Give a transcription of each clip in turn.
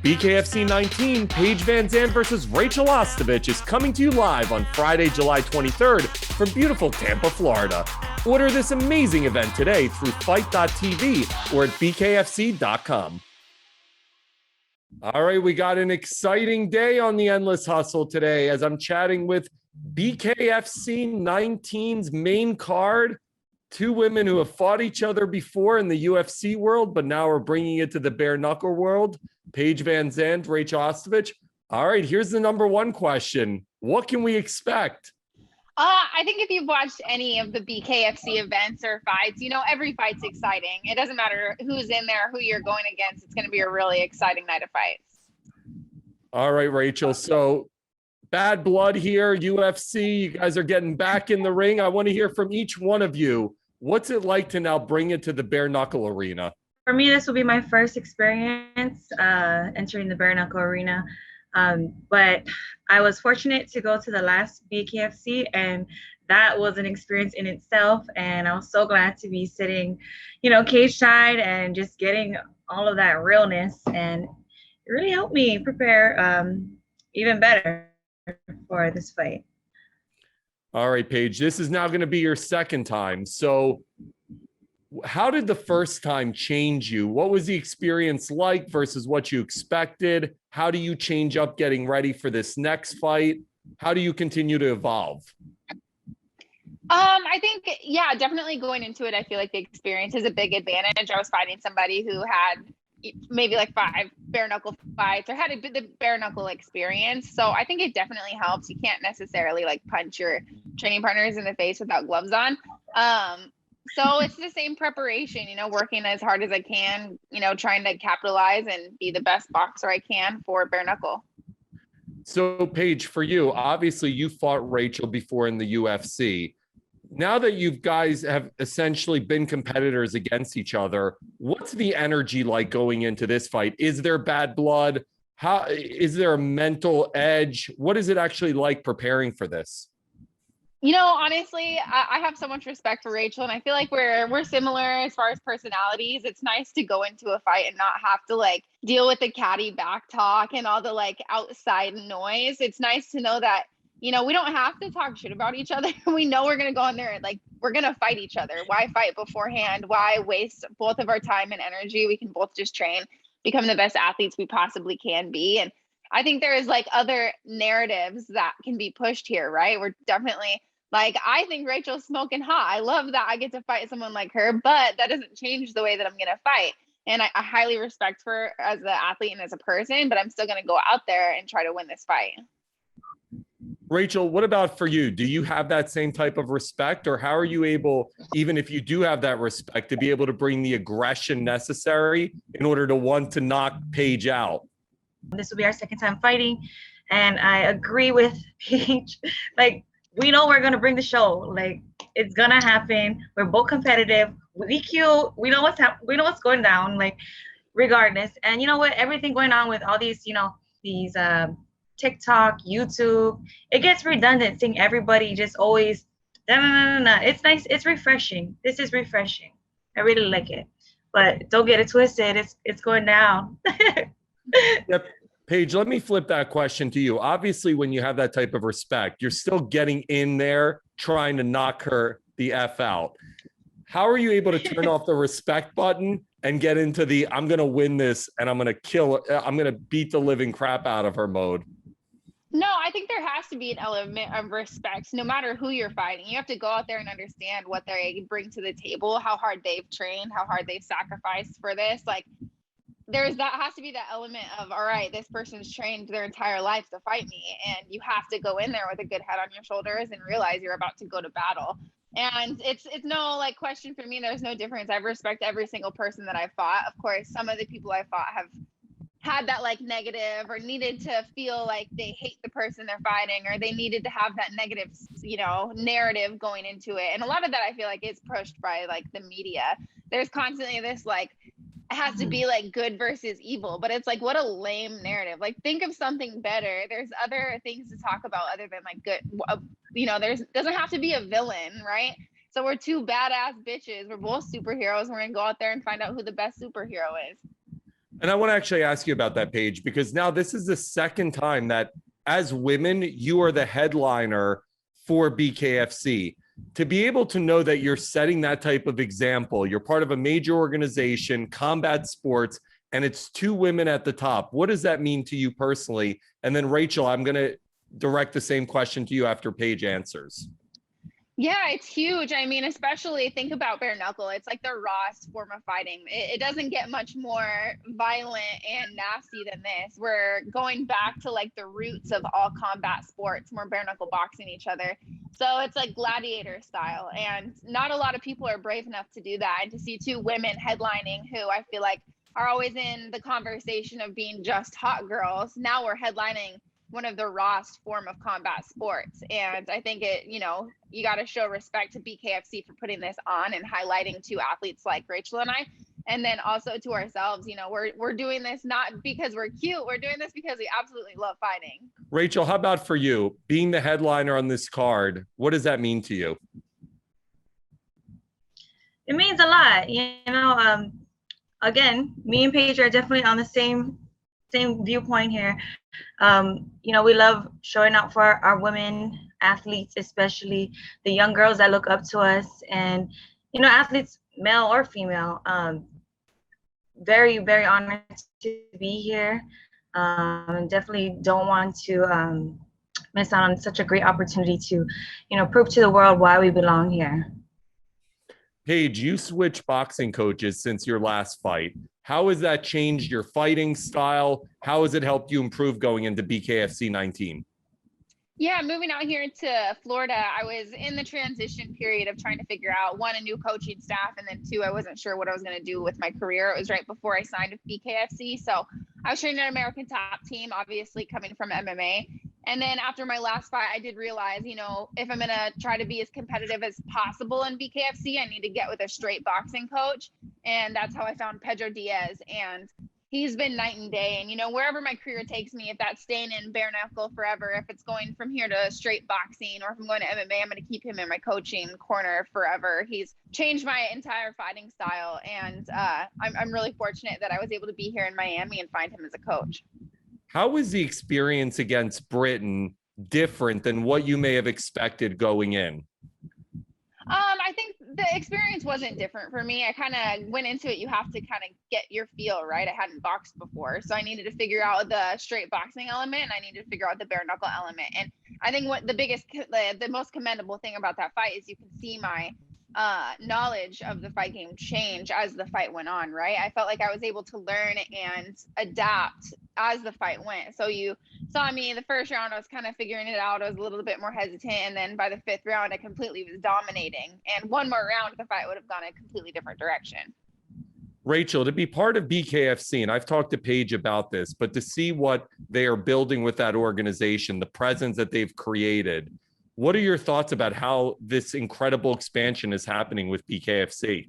BKFC 19, Paige VanZant versus Rachael Ostovich is coming to you live on Friday, July 23rd from beautiful Tampa, Florida. Order this amazing event today through fight.tv or at bkfc.com. All right, we got an exciting day on the Endless Hustle today as I'm chatting with BKFC 19's main card. Two women who have fought each other before in the UFC world, but now are bringing it to the Bareknuckle world. Paige VanZant Rachael Ostovich. All right, here's the number one question. What can we expect? I think if you've watched any of the BKFC events or fights, you know, every fight's exciting. It doesn't matter who's in there, who you're going against. It's going to be a really exciting night of fights. All right, Rachael. So bad blood here, UFC. You guys are getting back in the ring. I want to hear from each one of you. What's it like to now bring it to the Bareknuckle arena? For me, this will be my first experience entering the Bareknuckle arena. But I was fortunate to go to the last BKFC, and that was an experience in itself. And I was so glad to be sitting, you know, cage side and just getting all of that realness. And it really helped me prepare even better for this fight. All right, Paige, this is now going to be your second time. So how did the first time change you? What was the experience like versus what you expected? How do you change up getting ready for this next fight? How do you continue to evolve? I think, yeah, definitely going into it, I feel like the experience is a big advantage. I was fighting somebody who had maybe like 5 bare-knuckle fights or had the bare-knuckle experience. So I think it definitely helps. You can't necessarily like punch your training partners in the face without gloves on. So it's the same preparation, you know, working as hard as I can, you know, trying to capitalize and be the best boxer I can for bare-knuckle. So Paige, for you, obviously you fought Rachael before in the UFC. Now that you guys have essentially been competitors against each other, what's the energy like going into this fight? Is there bad blood? How is there a mental edge? What is it actually like preparing for this? You know, honestly, I have so much respect for Rachael, and I feel like we're similar as far as personalities. It's nice to go into a fight and not have to like deal with the catty back talk and all the like outside noise. It's nice to know that, you know, we don't have to talk shit about each other. We know we're going to go in there and like, we're going to fight each other. Why fight beforehand? Why waste both of our time and energy? We can both just train, become the best athletes we possibly can be. And I think there is like other narratives that can be pushed here, right? We're definitely like, I think Rachael's smoking hot. I love that I get to fight someone like her, but that doesn't change the way that I'm going to fight. And I highly respect her as an athlete and as a person, but I'm still going to go out there and try to win this fight. Rachael, what about for you? Do you have that same type of respect, or how are you able, even if you do have that respect, to be able to bring the aggression necessary in order to want to knock Paige out? This will be our second time fighting, and I agree with Paige. Like, we know we're gonna bring the show. Like, it's gonna happen. We're both competitive. We cute. We know what's going down. Like, regardless. And you know what? Everything going on with all these, you know, these TikTok, YouTube, it gets redundant seeing everybody just always nah. It's nice. It's refreshing. This is refreshing. I really like it. But don't get it twisted. It's going down. Yep. Paige, let me flip that question to you. Obviously, when you have that type of respect, you're still getting in there, trying to knock her the F out. How are you able to turn off the respect button and get into the, I'm going to win this and I'm going to beat the living crap out of her mode? No, I think there has to be an element of respect, no matter who you're fighting. You have to go out there and understand what they bring to the table, how hard they've trained, how hard they've sacrificed for this. Like, has to be that element of, all right, this person's trained their entire life to fight me, and you have to go in there with a good head on your shoulders and realize you're about to go to battle. And it's no like question for me. There's no difference. I respect every single person that I fought. Of course, some of the people I fought have had that like negative or needed to feel like they hate the person they're fighting, or they needed to have that negative, you know, narrative going into it. And a lot of that I feel like is pushed by like the media. There's constantly this like, it has to be like good versus evil, but it's like, what a lame narrative. Like, think of something better. There's other things to talk about other than like good, you know, doesn't have to be a villain, right? So we're two badass bitches. We're both superheroes. We're gonna go out there and find out who the best superhero is. And I want to actually ask you about that, Paige, because now this is the second time that as women, you are the headliner for BKFC. To be able to know that you're setting that type of example, you're part of a major organization, combat sports, and it's two women at the top. What does that mean to you personally? And then Rachael, I'm going to direct the same question to you after Paige answers. Yeah, it's huge. I mean, especially think about Bareknuckle. It's like the rawest form of fighting. It doesn't get much more violent and nasty than this. We're going back to like the roots of all combat sports. We're bare knuckle boxing each other. So it's like gladiator style. And not a lot of people are brave enough to do that. And to see two women headlining who I feel like are always in the conversation of being just hot girls. Now we're headlining one of the rawest form of combat sports. And I think you got to show respect to BKFC for putting this on and highlighting two athletes like Rachael and I. And then also to ourselves, we're doing this not because we're cute. We're doing this because we absolutely love fighting. Rachael, how about for you? Being the headliner on this card, what does that mean to you? It means a lot. Again, me and Paige are definitely on the same viewpoint here. We love showing out for our women athletes, especially the young girls that look up to us, and athletes, male or female. Very, very honored to be here. Definitely don't want to miss out on such a great opportunity to, prove to the world why we belong here. Paige, you switched boxing coaches since your last fight. How has that changed your fighting style? How has it helped you improve going into BKFC 19? Yeah, moving out here to Florida, I was in the transition period of trying to figure out, one, a new coaching staff, and then two, I wasn't sure what I was going to do with my career. It was right before I signed with BKFC. So I was training an American top team, obviously coming from MMA. And then after my last fight, I did realize, if I'm going to try to be as competitive as possible in BKFC, I need to get with a straight boxing coach. And that's how I found Pedro Diaz. And he's been night and day. And, wherever my career takes me, if that's staying in bare knuckle forever, if it's going from here to straight boxing, or if I'm going to MMA, I'm going to keep him in my coaching corner forever. He's changed my entire fighting style. And I'm really fortunate that I was able to be here in Miami and find him as a coach. How was the experience against Britain different than what you may have expected going in? I think the experience wasn't different for me. I kind of went into it. You have to kind of get your feel, right? I hadn't boxed before. So I needed to figure out the straight boxing element, and I needed to figure out the bare knuckle element. And I think what the most commendable thing about that fight is you can see my knowledge of the fight game change as the fight went on, right? I felt like I was able to learn and adapt as the fight went. So you saw me in the first round, I was kind of figuring it out. I was a little bit more hesitant. And then by the fifth round, I completely was dominating. And one more round, the fight would have gone a completely different direction. Rachael, to be part of BKFC, and I've talked to Paige about this, but to see what they are building with that organization, the presence that they've created, what are your thoughts about how this incredible expansion is happening with BKFC?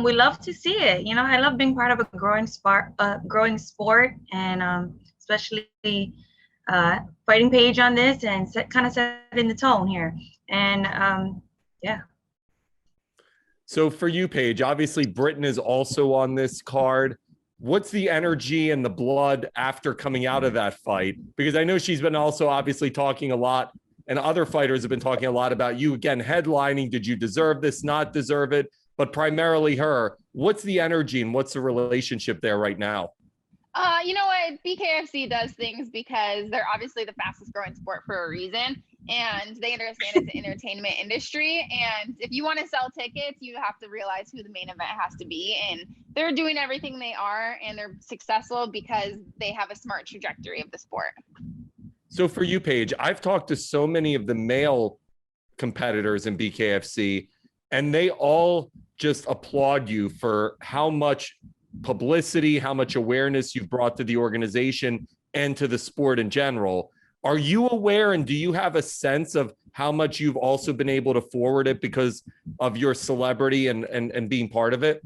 We love to see it. I love being part of a growing sport, and especially fighting Paige on this and kind of setting the tone here. And yeah. So for you, Paige, obviously Britain is also on this card. What's the energy and the blood after coming out of that fight? Because I know she's been also obviously talking a lot, and other fighters have been talking a lot about you, again, headlining. Did you deserve this, not deserve it? But primarily her. What's the energy and what's the relationship there right now? You know what? BKFC does things because they're obviously the fastest growing sport for a reason. And they understand it's an entertainment industry. And if you want to sell tickets, you have to realize who the main event has to be. And they're doing everything they are, and they're successful because they have a smart trajectory of the sport. So for you, Paige, I've talked to so many of the male competitors in BKFC, and they all just applaud you for how much publicity, how much awareness you've brought to the organization and to the sport in general. Are you aware, and do you have a sense of how much you've also been able to forward it because of your celebrity and being part of it?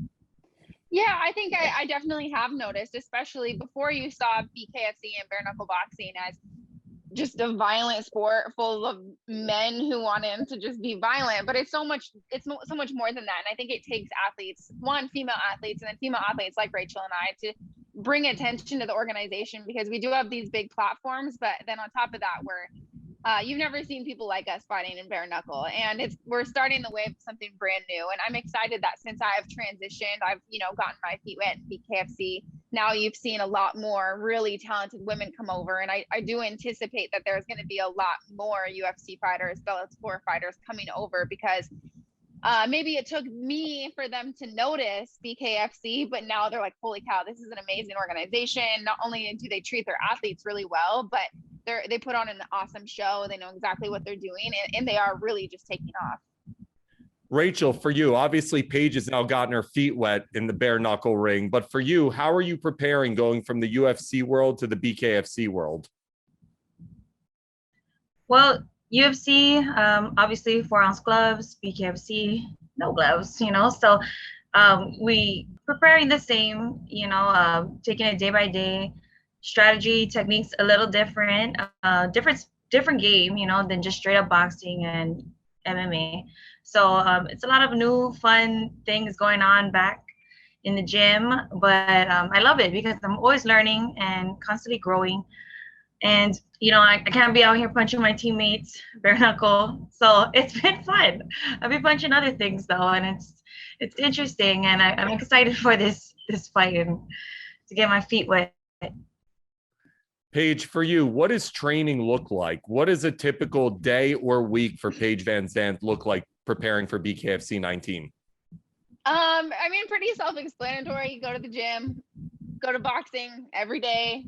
Yeah, I think I definitely have noticed, especially before you saw BKFC and bare knuckle boxing as just a violent sport full of men who want him to just be violent, but it's so much more than that. And I think it takes athletes, female athletes, and then female athletes like Rachael and I, to bring attention to the organization, because we do have these big platforms, but then on top of that, you've never seen people like us fighting in Bareknuckle, and we're starting the wave of something brand new. And I'm excited that since I have transitioned, I've gotten my feet wet in BKFC. Now you've seen a lot more really talented women come over, and I do anticipate that there's going to be a lot more UFC fighters, Bellator fighters coming over, because maybe it took me for them to notice BKFC, but now they're like, holy cow, this is an amazing organization. Not only do they treat their athletes really well, but they put on an awesome show. They know exactly what they're doing, and they are really just taking off. Rachael, for you, obviously Paige has now gotten her feet wet in the bare knuckle ring, but for you, how are you preparing going from the UFC world to the BKFC world? Well, UFC, obviously 4-ounce gloves, BKFC, no gloves, so we preparing the same, taking it day by day. Strategy, techniques a little different, different game, than just straight up boxing and MMA. So it's a lot of new fun things going on back in the gym, but I love it because I'm always learning and constantly growing. And I can't be out here punching my teammates bare knuckle, so it's been fun. I've been punching other things though, and it's interesting, and I'm excited for this fight and to get my feet wet. Paige, for you, what does training look like? What does a typical day or week for Paige VanZant look like preparing for BKFC 19? Pretty self-explanatory. You go to the gym, go to boxing every day,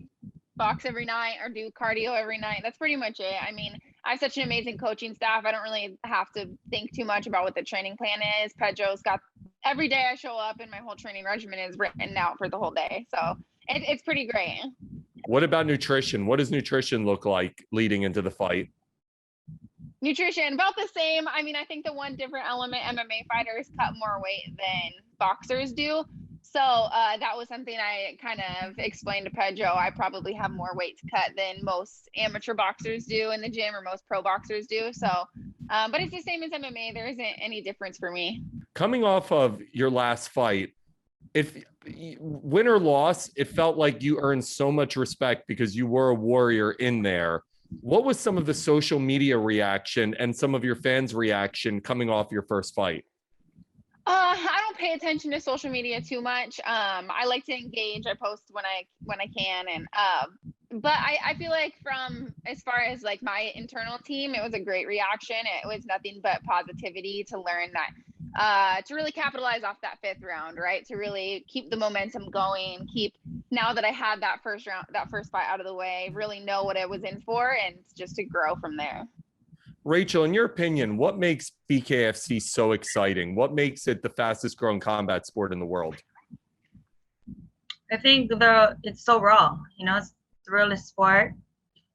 box every night, or do cardio every night. That's pretty much it. I have such an amazing coaching staff. I don't really have to think too much about what the training plan is. Pedro's got every day I show up and my whole training regimen is written out for the whole day. So it's pretty great. What about nutrition? What does nutrition look like leading into the fight? Nutrition, about the same. I think the one different element, MMA fighters cut more weight than boxers do. So that was something I kind of explained to Pedro. I probably have more weight to cut than most amateur boxers do in the gym, or most pro boxers do. So, but it's the same as MMA. There isn't any difference for me. Coming off of your last fight, if win or loss, it felt like you earned so much respect because you were a warrior in there. What was some of the social media reaction and some of your fans' reaction coming off your first fight? I don't pay attention to social media too much. I like to engage. I post when I can, and but I feel like from as far as like my internal team, it was a great reaction. It was nothing but positivity to learn that to really capitalize off that 5th round, right? To really keep the momentum going, now that I had that first fight out of the way, really know what I was in for, and just to grow from there. Rachael, in your opinion, what makes BKFC so exciting? What makes it the fastest growing combat sport in the world? I think it's so raw, it's the realest sport.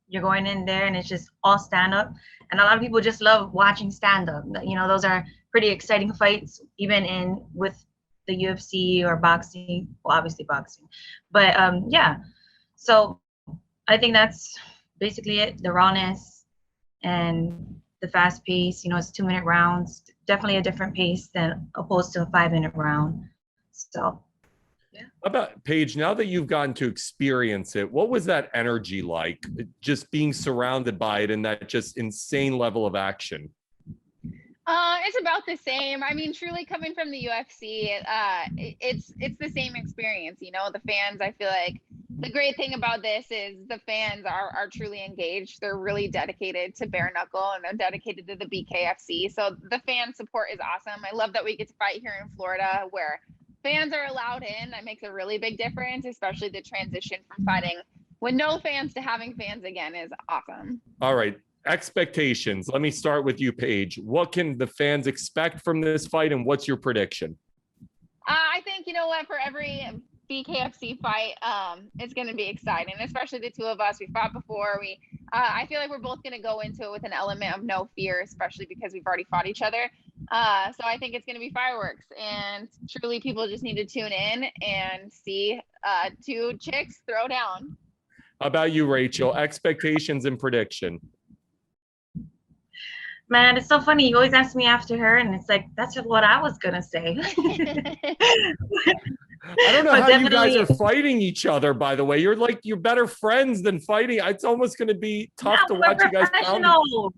You're going in there and it's just all stand up. And a lot of people just love watching stand up. Those are pretty exciting fights, even with the UFC or boxing, well, obviously boxing. But yeah, so I think that's basically it, the rawness and the fast pace. It's 2-minute rounds, definitely a different pace than opposed to a 5-minute round. So yeah. How about Paige, now that you've gotten to experience it, what was that energy like, just being surrounded by it and that just insane level of action? It's about the same. Truly coming from the UFC, it's the same experience. The fans, I feel like the great thing about this is the fans are truly engaged. They're really dedicated to Bareknuckle, and they're dedicated to the BKFC. So the fan support is awesome. I love that we get to fight here in Florida, where fans are allowed in. That makes a really big difference, especially the transition from fighting with no fans to having fans again is awesome. All right. Expectations. Let me start with you, Paige. What can the fans expect from this fight, and what's your prediction? I think, for every BKFC fight, it's going to be exciting, especially the two of us. We fought before. I feel like we're both going to go into it with an element of no fear, especially because we've already fought each other. So I think it's going to be fireworks, and truly people just need to tune in and see 2 chicks throw down. How about you, Rachael? Expectations and prediction. Man, it's so funny. You always ask me after her, and it's like, that's just what I was going to say. I don't know But how you guys definitely- are fighting each other, by the way. You're better friends than fighting. It's almost going to be tough to we're watch you guys pound. professionals.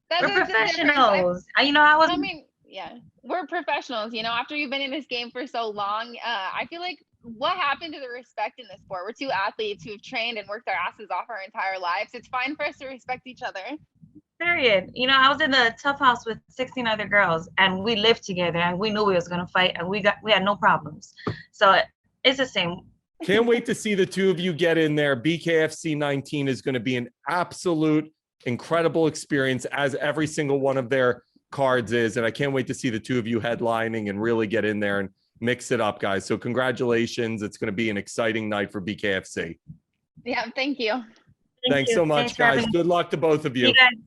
That's We're the difference. professionals. I mean, yeah, we're professionals. You know, after you've been in this game for so long, I feel like what happened to the respect in the sport? We're two athletes who have trained and worked our asses off our entire lives. It's fine for us to respect each other. Period. You know, I was in the tough house with 16 other girls, and we lived together, and we knew we was gonna fight, and we had no problems. So it's the same. Can't wait to see the two of you get in there. BKFC 19 is going to be an absolute incredible experience, as every single one of their cards is. And I can't wait to see the two of you headlining and really get in there and mix it up, guys. So congratulations. It's going to be an exciting night for BKFC. Yeah, thank you. Thanks so much, guys. Good luck to both of you. See you guys.